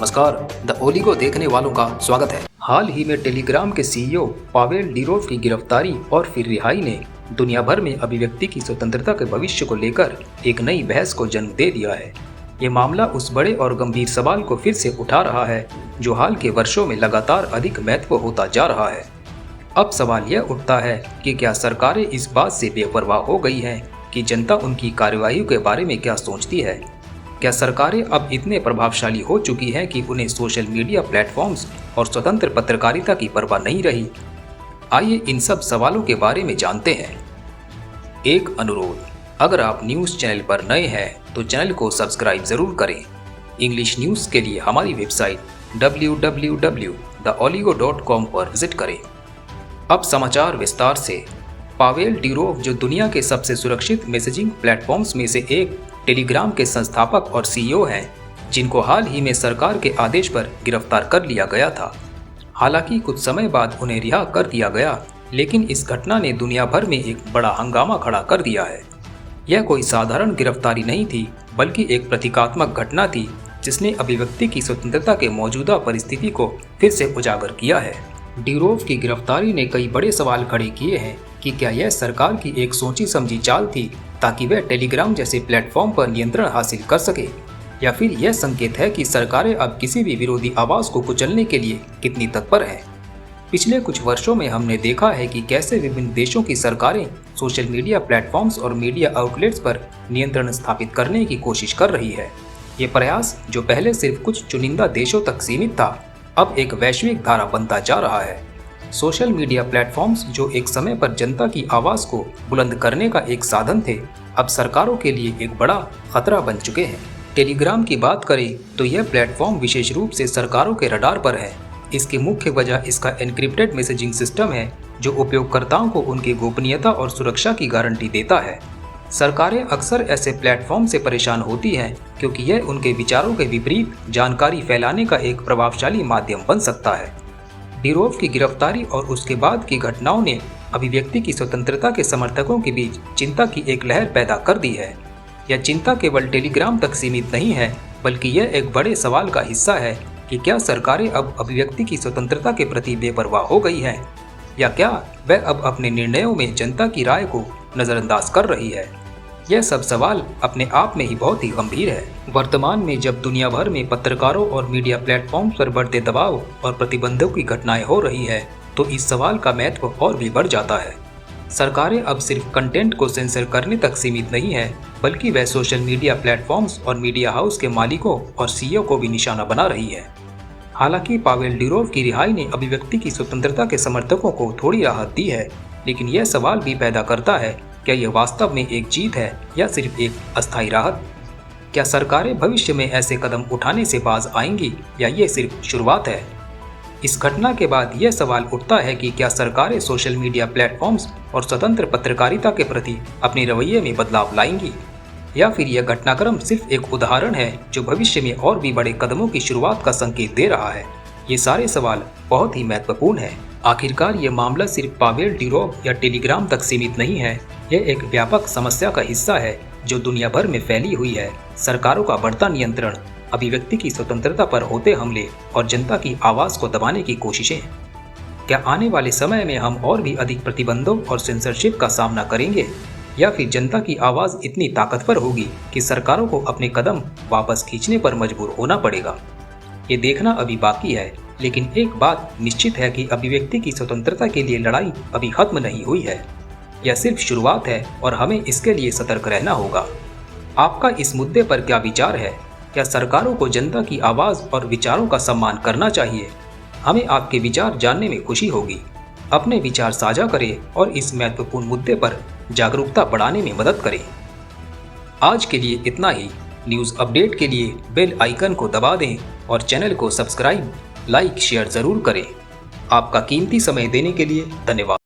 नमस्कार, the oligo देखने वालों का स्वागत है। हाल ही में टेलीग्राम के सीईओ पावेल डिरोव की गिरफ्तारी और फिर रिहाई ने दुनिया भर में अभिव्यक्ति की स्वतंत्रता के भविष्य को लेकर एक नई बहस को जन्म दे दिया है। ये मामला उस बड़े और गंभीर सवाल को फिर से उठा रहा है जो हाल के वर्षों में लगातार अधिक महत्व होता जा रहा है। अब सवाल यह उठता है कि क्या सरकारें इस बात से बेपरवाह हो गई हैं कि जनता उनकी कार्यवाही के बारे में क्या सोचती है। क्या सरकारें अब इतने प्रभावशाली हो चुकी हैं कि उन्हें सोशल मीडिया प्लेटफॉर्म्स और स्वतंत्र पत्रकारिता की परवाह नहीं रही। आइए इन सब सवालों के बारे में जानते हैं। एक अनुरोध, अगर आप न्यूज़ चैनल पर नए हैं तो चैनल को सब्सक्राइब जरूर करें। इंग्लिश न्यूज़ के लिए हमारी वेबसाइट www.theoligo.com पर विजिट करें। अब समाचार विस्तार से। पावेल डिरोव, जो दुनिया के सबसे सुरक्षित मैसेजिंग प्लेटफॉर्म्स में से एक टेलीग्राम के संस्थापक और सीईओ हैं, जिनको हाल ही में सरकार के आदेश पर गिरफ्तार कर लिया गया था। हालांकि कुछ समय बाद उन्हें रिहा कर दिया गया, लेकिन इस घटना ने दुनिया भर में एक बड़ा हंगामा खड़ा कर दिया है। यह कोई साधारण गिरफ्तारी नहीं थी, बल्कि एक प्रतीकात्मक घटना थी जिसने अभिव्यक्ति की स्वतंत्रता के मौजूदा परिस्थिति को फिर से उजागर किया है। डिरोव की गिरफ्तारी ने कई बड़े सवाल खड़े किए हैं कि क्या यह सरकार की एक सोची समझी चाल थी ताकि वह टेलीग्राम जैसे प्लेटफॉर्म पर नियंत्रण हासिल कर सके, या फिर यह संकेत है कि सरकारें अब किसी भी विरोधी आवाज़ को कुचलने के लिए कितनी तत्पर हैं। पिछले कुछ वर्षों में हमने देखा है कि कैसे विभिन्न देशों की सरकारें सोशल मीडिया प्लेटफॉर्म्स और मीडिया आउटलेट्स पर नियंत्रण स्थापित करने की कोशिश कर रही है। ये प्रयास, जो पहले सिर्फ कुछ चुनिंदा देशों तक सीमित था, अब एक वैश्विक धारा बनता जा रहा है। सोशल मीडिया प्लेटफॉर्म्स, जो एक समय पर जनता की आवाज़ को बुलंद करने का एक साधन थे, अब सरकारों के लिए एक बड़ा खतरा बन चुके हैं। टेलीग्राम की बात करें तो यह प्लेटफॉर्म विशेष रूप से सरकारों के रडार पर है। इसकी मुख्य वजह इसका एन्क्रिप्टेड मैसेजिंग सिस्टम है, जो उपयोगकर्ताओं को उनकी गोपनीयता और सुरक्षा की गारंटी देता है। सरकारें अक्सर ऐसे प्लेटफॉर्म से परेशान होती हैं क्योंकि यह उनके विचारों के विपरीत जानकारी फैलाने का एक प्रभावशाली माध्यम बन सकता है। डिरोव की गिरफ्तारी और उसके बाद की घटनाओं ने अभिव्यक्ति की स्वतंत्रता के समर्थकों के बीच चिंता की एक लहर पैदा कर दी है। यह चिंता केवल टेलीग्राम तक सीमित नहीं है, बल्कि यह एक बड़े सवाल का हिस्सा है कि क्या सरकारें अब अभिव्यक्ति की स्वतंत्रता के प्रति बेपरवाह हो गई हैं, या क्या वह अब अपने निर्णयों में जनता की राय को नज़रअंदाज कर रही है। यह सब सवाल अपने आप में ही बहुत ही गंभीर है। वर्तमान में जब दुनिया भर में पत्रकारों और मीडिया प्लेटफॉर्म्स पर बढ़ते दबाव और प्रतिबंधों की घटनाएं हो रही है, तो इस सवाल का महत्व और भी बढ़ जाता है। सरकारें अब सिर्फ कंटेंट को सेंसर करने तक सीमित नहीं है, बल्कि वह सोशल मीडिया प्लेटफॉर्म्स और मीडिया हाउस के मालिकों और सीईओ को भी निशाना बना रही है। हालांकि पावेल डिरोव की रिहाई ने अभिव्यक्ति की स्वतंत्रता के समर्थकों को थोड़ी राहत दी है, लेकिन यह सवाल भी पैदा करता है, क्या यह वास्तव में एक जीत है या सिर्फ एक अस्थायी राहत। क्या सरकारें भविष्य में ऐसे कदम उठाने से बाज आएंगी, या ये सिर्फ शुरुआत है। इस घटना के बाद यह सवाल उठता है कि क्या सरकारें सोशल मीडिया प्लेटफॉर्म्स और स्वतंत्र पत्रकारिता के प्रति अपने रवैये में बदलाव लाएंगी, या फिर यह घटनाक्रम सिर्फ एक उदाहरण है जो भविष्य में और भी बड़े कदमों की शुरुआत का संकेत दे रहा है। ये सारे सवाल बहुत ही महत्वपूर्ण हैं। आखिरकार ये मामला सिर्फ पावेल डिरोव या टेलीग्राम तक सीमित नहीं है। यह एक व्यापक समस्या का हिस्सा है जो दुनिया भर में फैली हुई है। सरकारों का बढ़ता नियंत्रण, अभिव्यक्ति की स्वतंत्रता पर होते हमले और जनता की आवाज़ को दबाने की कोशिशें। क्या आने वाले समय में हम और भी अधिक प्रतिबंधों और सेंसरशिप का सामना करेंगे, या फिर जनता की आवाज़ इतनी ताकतवर होगी कि सरकारों को अपने कदम वापस खींचने पर मजबूर होना पड़ेगा। ये देखना अभी बाकी है, लेकिन एक बात निश्चित है कि अभिव्यक्ति की स्वतंत्रता के लिए लड़ाई अभी खत्म नहीं हुई है। यह सिर्फ शुरुआत है और हमें इसके लिए सतर्क रहना होगा। आपका इस मुद्दे पर क्या विचार है? क्या सरकारों को जनता की आवाज़ और विचारों का सम्मान करना चाहिए? हमें आपके विचार जानने में खुशी होगी। अपने विचार साझा करें और इस महत्वपूर्ण मुद्दे पर जागरूकता बढ़ाने में मदद करें। आज के लिए इतना ही। न्यूज़ अपडेट के लिए बेल आइकन को दबा दें और चैनल को सब्सक्राइब, लाइक, शेयर ज़रूर करें। आपका कीमती समय देने के लिए धन्यवाद।